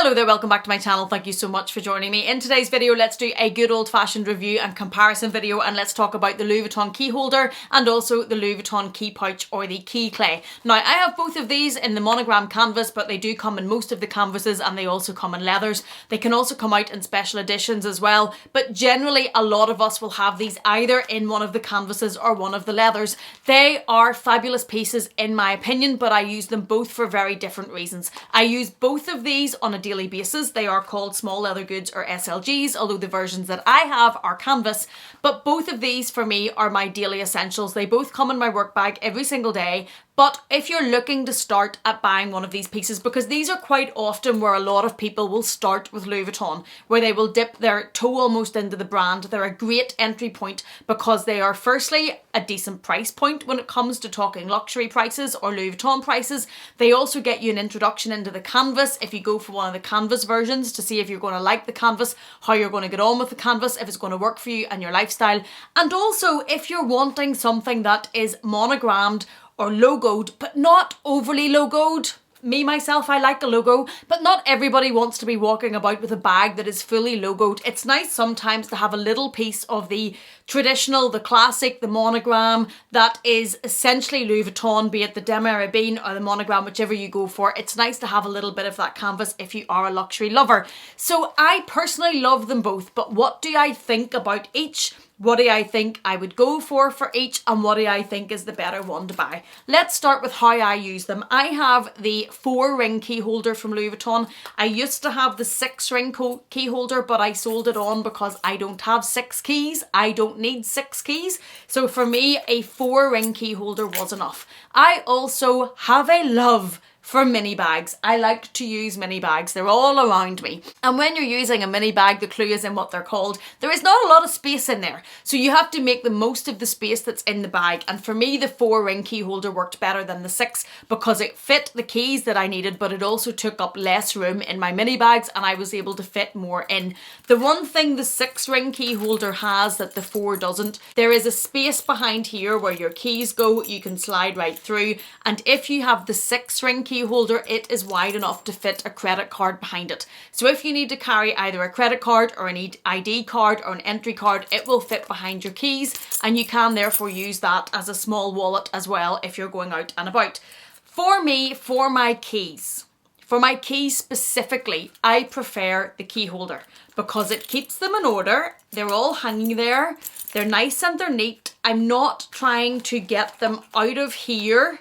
Hello there, welcome back to my channel. Thank you so much for joining me. In today's video, let's do a good old-fashioned review and comparison video, and let's talk about the Louis Vuitton key holder and also the Louis Vuitton key pouch or the key clay. Now, I have both of these in the monogram canvas, but they do come in most of the canvases and they also come in leathers. They can also come out in special editions as well, but generally a lot of us will have these either in one of the canvases or one of the leathers. They are fabulous pieces in my opinion, but I use them both for very different reasons. I use both of these on a daily basis. They are called small leather goods or SLGs, although the versions that I have are canvas. But both of these for me are my daily essentials. They both come in my work bag every single day. But if you're looking to start at buying one of these pieces, because these are quite often where a lot of people will start with Louis Vuitton, where they will dip their toe almost into the brand. They're a great entry point because they are firstly a decent price point when it comes to talking luxury prices or Louis Vuitton prices. They also get you an introduction into the canvas if you go for one of the canvas versions to see if you're going to like the canvas, how you're going to get on with the canvas, if it's going to work for you and your lifestyle. And also if you're wanting something that is monogrammed or logoed, but not overly logoed. Me, myself, I like a logo, but not everybody wants to be walking about with a bag that is fully logoed. It's nice sometimes to have a little piece of the traditional, the classic, the monogram that is essentially Louis Vuitton, be it the Demarabine or the monogram, whichever you go for. It's nice to have a little bit of that canvas if you are a luxury lover. So I personally love them both, but what do I think about each? What do I think I would go for each, and what do I think is the better one to buy? Let's start with how I use them. I have the 4-ring key holder from Louis Vuitton. I used to have the 6-ring key holder, but I sold it on because I don't have 6 keys. I don't need 6 keys. So for me, a 4-ring key holder was enough. I also have a love for mini bags. I like to use mini bags. They're all around me. And when you're using a mini bag, the clue is in what they're called. There is not a lot of space in there. So you have to make the most of the space that's in the bag. And for me, the 4-ring key holder worked better than the 6 because it fit the keys that I needed, but it also took up less room in my mini bags and I was able to fit more in. The one thing the 6-ring key holder has that the 4 doesn't, there is a space behind here where your keys go. You can slide right through. And if you have the 6-ring key holder, it is wide enough to fit a credit card behind it. So if you need to carry either a credit card or an ID card or an entry card, it will fit behind your keys, and you can therefore use that as a small wallet as well if you're going out and about. For me, for my keys specifically, I prefer the key holder because it keeps them in order. They're all hanging there. They're nice and they're neat. I'm not trying to get them out of here.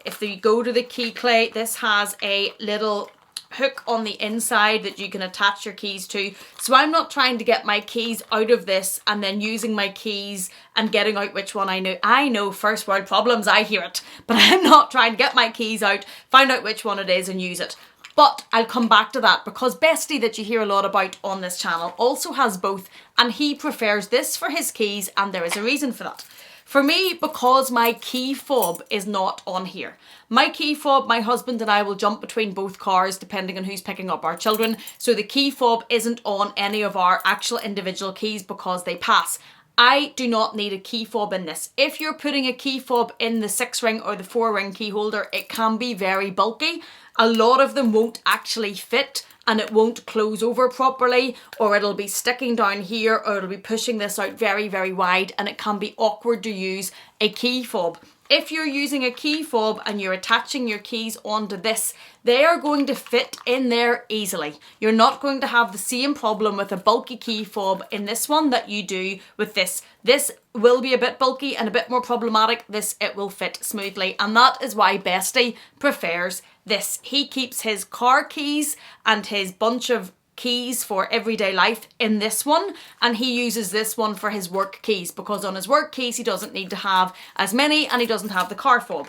If you go to the key clay, this has a little hook on the inside that you can attach your keys to. So I'm not trying to get my keys out of this and then using my keys and getting out which one I know. I know, first world problems, I hear it. But I'm not trying to get my keys out, find out which one it is and use it. But I'll come back to that because Bestie, that you hear a lot about on this channel, also has both, and he prefers this for his keys, and there is a reason for that. For me, because my key fob is not on here. My key fob, my husband and I will jump between both cars depending on who's picking up our children. So the key fob isn't on any of our actual individual keys because they pass. I do not need a key fob in this. If you're putting a key fob in the 6-ring or the 4-ring key holder, it can be very bulky. A lot of them won't actually fit and it won't close over properly, or it'll be sticking down here, or it'll be pushing this out very, very wide, and it can be awkward to use a key fob. If you're using a key fob and you're attaching your keys onto this, they are going to fit in there easily. You're not going to have the same problem with a bulky key fob in this one that you do with this. This will be a bit bulky and a bit more problematic. This, it will fit smoothly, and that is why Bestie prefers this. He keeps his car keys and his bunch of keys for everyday life in this one, and he uses this one for his work keys because on his work keys he doesn't need to have as many and he doesn't have the car fob.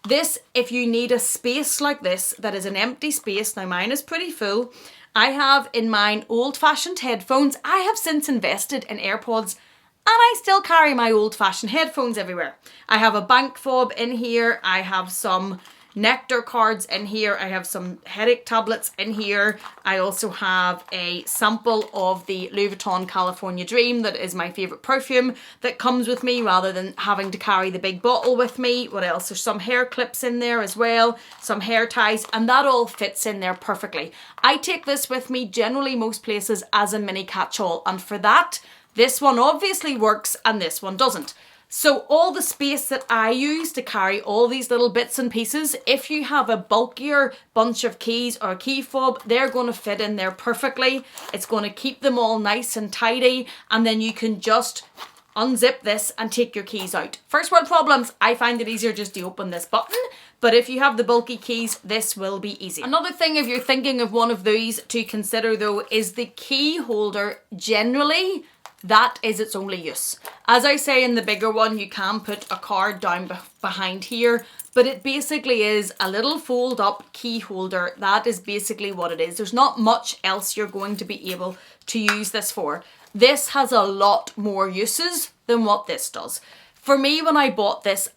This, if you need a space like this that is an empty space, now mine is pretty full. I have in mine old-fashioned headphones. I have since invested in AirPods and I still carry my old-fashioned headphones everywhere. I have a bank fob in here. I have some nectar cards in here. I have some headache tablets in here. I also have a sample of the Louis Vuitton California Dream that is my favourite perfume that comes with me rather than having to carry the big bottle with me. What else? There's some hair clips in there as well, some hair ties, and that all fits in there perfectly. I take this with me generally most places as a mini catch-all, and for that, this one obviously works and this one doesn't. So all the space that I use to carry all these little bits and pieces, if you have a bulkier bunch of keys or a key fob, they're going to fit in there perfectly. It's going to keep them all nice and tidy, and then you can just unzip this and take your keys out. First world problems, I find it easier just to open this button, but if you have the bulky keys, this will be easy. Another thing, if you're thinking of one of these to consider though, is the key holder. Generally, that is its only use. As I say in the bigger one, you can put a card down behind here, but it basically is a little fold up key holder. That is basically what it is. There's not much else you're going to be able to use this for. This has a lot more uses than what this does. For me, when I bought this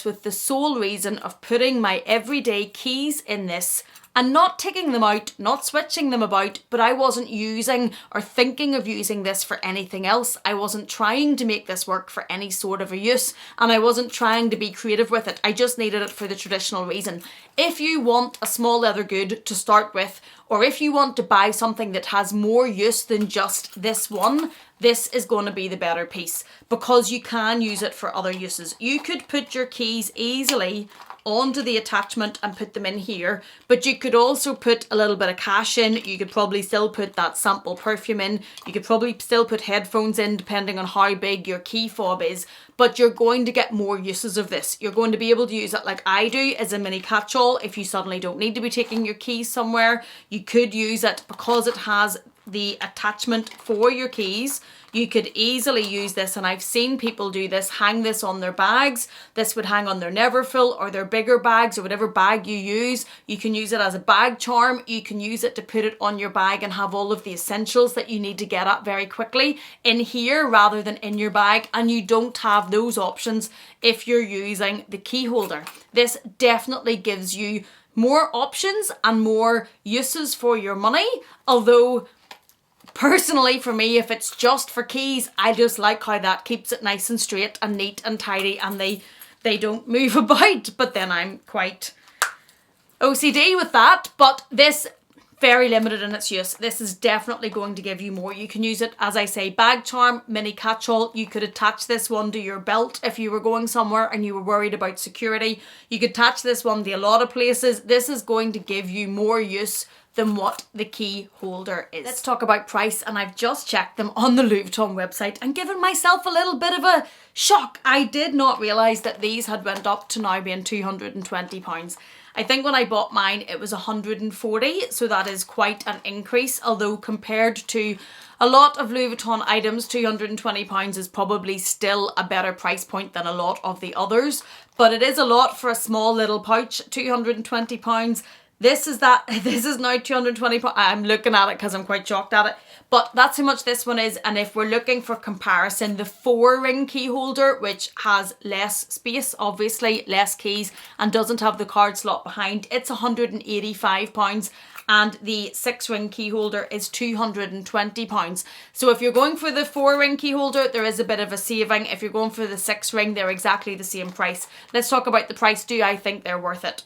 with the sole reason of putting my everyday keys in this and not taking them out, not switching them about, but I wasn't using or thinking of using this for anything else. I wasn't trying to make this work for any sort of a use, and I wasn't trying to be creative with it. I just needed it for the traditional reason. If you want a small leather good to start with, or if you want to buy something that has more use than just this one, this is going to be the better piece because you can use it for other uses. You could put your keys easily onto the attachment and put them in here, but you could also put a little bit of cash in. You could probably still put that sample perfume in. You could probably still put headphones in depending on how big your key fob is, but you're going to get more uses of this. You're going to be able to use it like I do as a mini catch-all. If you suddenly don't need to be taking your keys somewhere, you could use it because it has the attachment for your keys. You could easily use this, and I've seen people do this, hang this on their bags. This would hang on their Neverfull or their bigger bags or whatever bag you use. You can use it as a bag charm. You can use it to put it on your bag and have all of the essentials that you need to get at very quickly in here rather than in your bag, and you don't have those options if you're using the key holder. This definitely gives you more options and more uses for your money, although personally, for me, if it's just for keys, I just like how that keeps it nice and straight and neat and tidy, and they don't move about. But then I'm quite OCD with that. But this, very limited in its use. This is definitely going to give you more. You can use it, as I say, bag charm, mini catch-all. You could attach this one to your belt if you were going somewhere and you were worried about security. You could attach this one to a lot of places. This is going to give you more use than what the key holder is. Let's talk about price, and I've just checked them on the Louis Vuitton website and given myself a little bit of a shock. I did not realise that these had went up to now being £220. I think when I bought mine it was 140, so that is quite an increase, although compared to a lot of Louis Vuitton items, £220 is probably still a better price point than a lot of the others, but it is a lot for a small little pouch. £220. This is now £220. I'm looking at it because I'm quite shocked at it. But that's how much this one is. And if we're looking for comparison, the 4-ring key holder, which has less space, obviously less keys, and doesn't have the card slot behind, it's £185. And the 6-ring key holder is £220. So if you're going for the 4-ring key holder, there is a bit of a saving. If you're going for the 6-ring, they're exactly the same price. Let's talk about the price. Do I think they're worth it?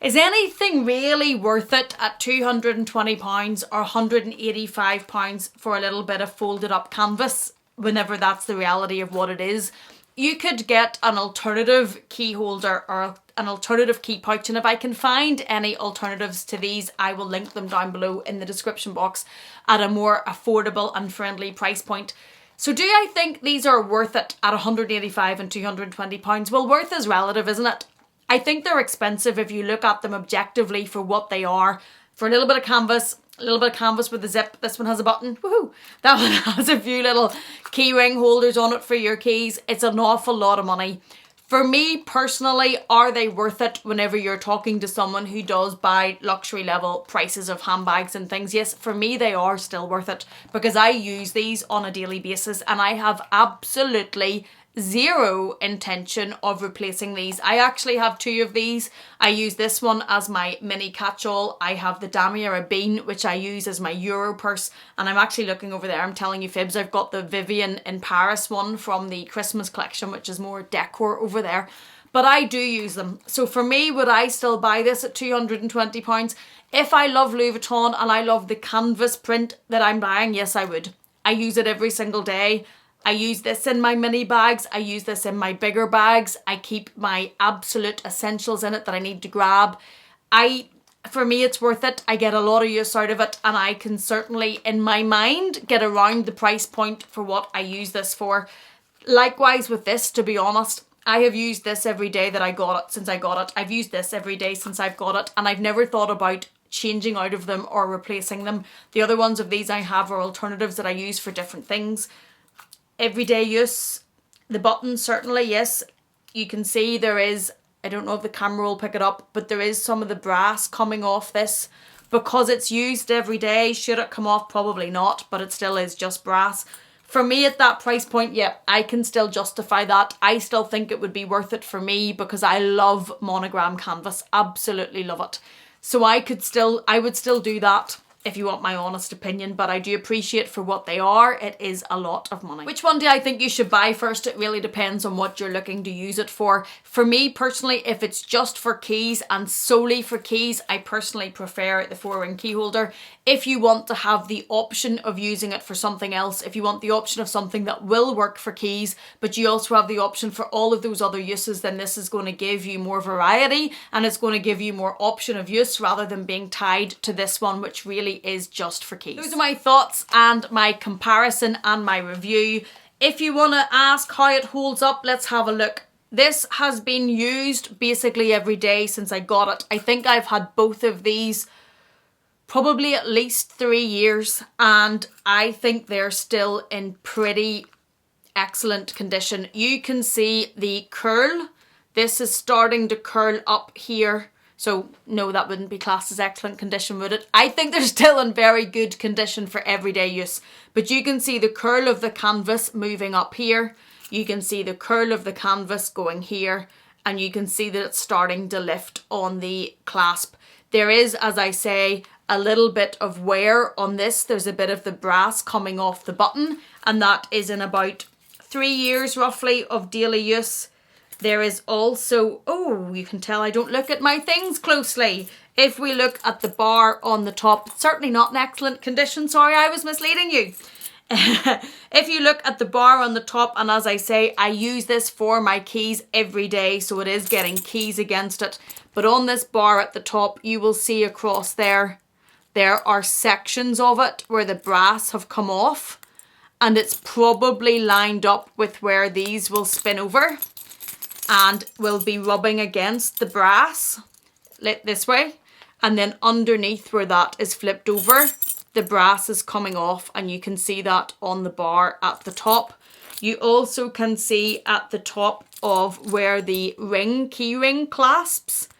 Is anything really worth it at £220 or £185 for a little bit of folded up canvas, whenever that's the reality of what it is? You could get an alternative key holder or an alternative key pouch, and if I can find any alternatives to these, I will link them down below in the description box at a more affordable and friendly price point. So do I think these are worth it at £185 and £220? Well, worth is relative, isn't it? I think they're expensive if you look at them objectively for what they are. For a little bit of canvas with a zip. This one has a button. Woohoo! That one has a few little key ring holders on it for your keys. It's an awful lot of money. For me personally, are they worth it whenever you're talking to someone who does buy luxury level prices of handbags and things? Yes, for me they are still worth it because I use these on a daily basis and I have absolutely zero intention of replacing these. I actually have 2 of these. I use this one as my mini catch-all. I have the Damier Bean, which I use as my Euro purse, and I'm actually looking over there, I'm telling you fibs, I've got the Vivienne in Paris one from the Christmas collection, which is more decor over there. But I do use them. So for me, would I still buy this at £220? If I love Louis Vuitton and I love the canvas print that I'm buying, yes, I would. I use it every single day. I use this in my mini bags. I use this in my bigger bags. I keep my absolute essentials in it that I need to grab. For me, it's worth it. I get a lot of use out of it, and I can certainly, in my mind, get around the price point for what I use this for. Likewise with this, to be honest. I have used this every day that I got it, since I got it. I've used this every day since I've got it, and I've never thought about changing out of them or replacing them. The other ones of these I have are alternatives that I use for different things. Everyday use. The buttons, certainly, yes. You can see there is, I don't know if the camera will pick it up, but there is some of the brass coming off this. Because it's used every day, should it come off? Probably not, but it still is just brass. For me at that price point, yeah, I can still justify that. I still think it would be worth it for me because I love monogram canvas. Absolutely love it. So I would still do that if you want my honest opinion, but I do appreciate for what they are, it is a lot of money. Which one do I think you should buy first? It really depends on what you're looking to use it for. For me personally, if it's just for keys and solely for keys, I personally prefer the 4-ring key holder. If you want to have the option of using it for something else, if you want the option of something that will work for keys, but you also have the option for all of those other uses, then this is going to give you more variety and it's going to give you more option of use rather than being tied to this one, which really is just for keys. Those are my thoughts and my comparison and my review. If you want to ask how it holds up, let's have a look. This has been used basically every day since I got it. I think I've had both of these probably at least 3 years, and I think they're still in pretty excellent condition. You can see the curl. This is starting to curl up here. So no, that wouldn't be classed as excellent condition, would it? I think they're still in very good condition for everyday use. But you can see the curl of the canvas moving up here. You can see the curl of the canvas going here. And you can see that it's starting to lift on the clasp. There is, as I say, a little bit of wear on this. There's a bit of the brass coming off the button. And that is in about 3 years roughly of daily use. There is also, oh, you can tell I don't look at my things closely. If we look at the bar on the top, it's certainly not in excellent condition. Sorry, I was misleading you. If you look at the bar on the top, and as I say, I use this for my keys every day, so it is getting keys against it. But on this bar at the top, you will see across there are sections of it where the brass have come off, and it's probably lined up with where these will spin over and will be rubbing against the brass this way. And then underneath where that is flipped over, the brass is coming off, and you can see that on the bar at the top. You also can see at the top of where the key ring clasps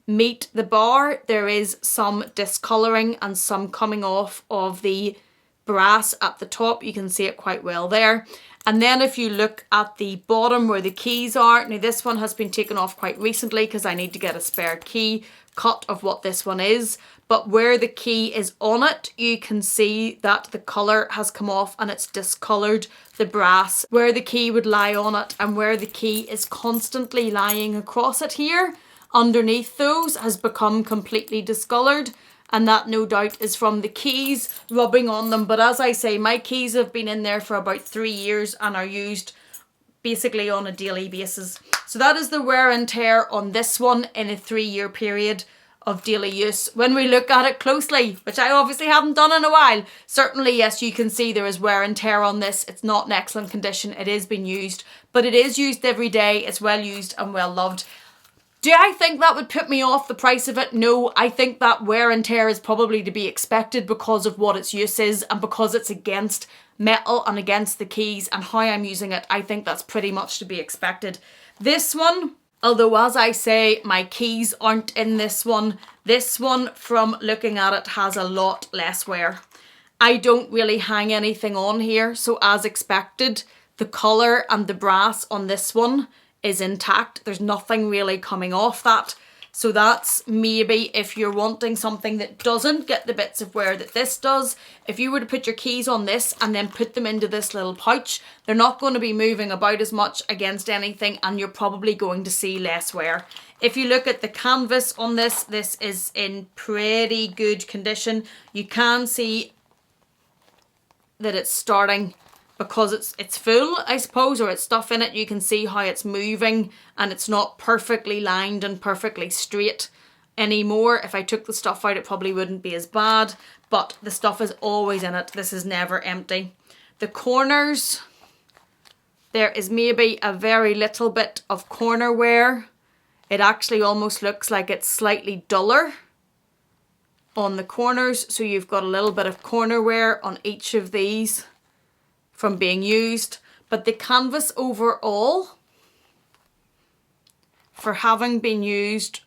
meet the bar, there is some discolouring and some coming off of the brass at the top. You can see it quite well there. And then if you look at the bottom where the keys are, now this one has been taken off quite recently because I need to get a spare key cut of what this one is. But where the key is on it, you can see that the colour has come off and it's discoloured the brass. Where the key would lie on it and where the key is constantly lying across it here, underneath those has become completely discoloured. And that no doubt is from the keys rubbing on them. But as I say, my keys have been in there for about 3 years and are used basically on a daily basis. So that is the wear and tear on this one in a 3-year period of daily use. When we look at it closely, which I obviously haven't done in a while, certainly yes, you can see there is wear and tear on this. It's not in excellent condition. It is being used, but it is used every day. It's well used and well loved. Do I think that would put me off the price of it? No, I think that wear and tear is probably to be expected because of what its use is and because it's against metal and against the keys and how I'm using it. I think that's pretty much to be expected. This one, although as I say, my keys aren't in this one from looking at it has a lot less wear. I don't really hang anything on here, so as expected, The colour and the brass on this one is intact. There's nothing really coming off that. So that's maybe if you're wanting something that doesn't get the bits of wear that this does. If you were to put your keys on this and then put them into this little pouch, they're not going to be moving about as much against anything, and you're probably going to see less wear. If you look at the canvas on this, this is in pretty good condition. You can see that it's starting, because it's full, I suppose, or it's stuff in it. You can see how it's moving and it's not perfectly lined and perfectly straight anymore. If I took the stuff out, it probably wouldn't be as bad, but the stuff is always in it. This is never empty. The corners, there is maybe a very little bit of corner wear. It actually almost looks like it's slightly duller on the corners. So you've got a little bit of corner wear on each of these from being used. But the canvas overall, for having been used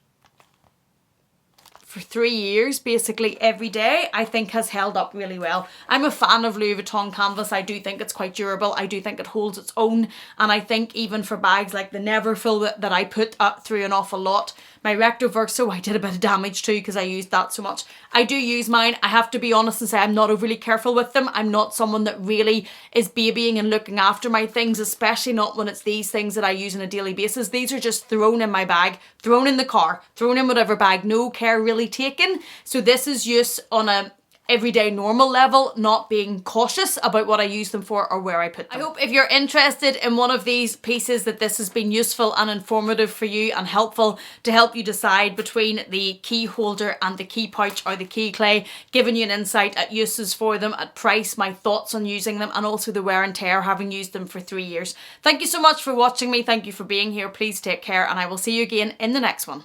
for 3 years, basically every day, I think has held up really well. I'm a fan of Louis Vuitton canvas. I do think it's quite durable. I do think it holds its own. And I think even for bags like the Neverfull that I put through an awful lot, my Recto Verso I did a bit of damage to because I used that so much. I do use mine. I have to be honest and say I'm not overly careful with them. I'm not someone that really is babying and looking after my things, especially not when it's these things that I use on a daily basis. These are just thrown in my bag, thrown in the car, thrown in whatever bag, no care really taken. So this is use on a everyday normal level, not being cautious about what I use them for or where I put them. I hope if you're interested in one of these pieces that this has been useful and informative for you and helpful to help you decide between the key holder and the key pouch or the key clay, giving you an insight at uses for them, at price, my thoughts on using them, and also the wear and tear having used them for 3 years. Thank you so much for watching me. Thank you for being here. Please take care, and I will see you again in the next one.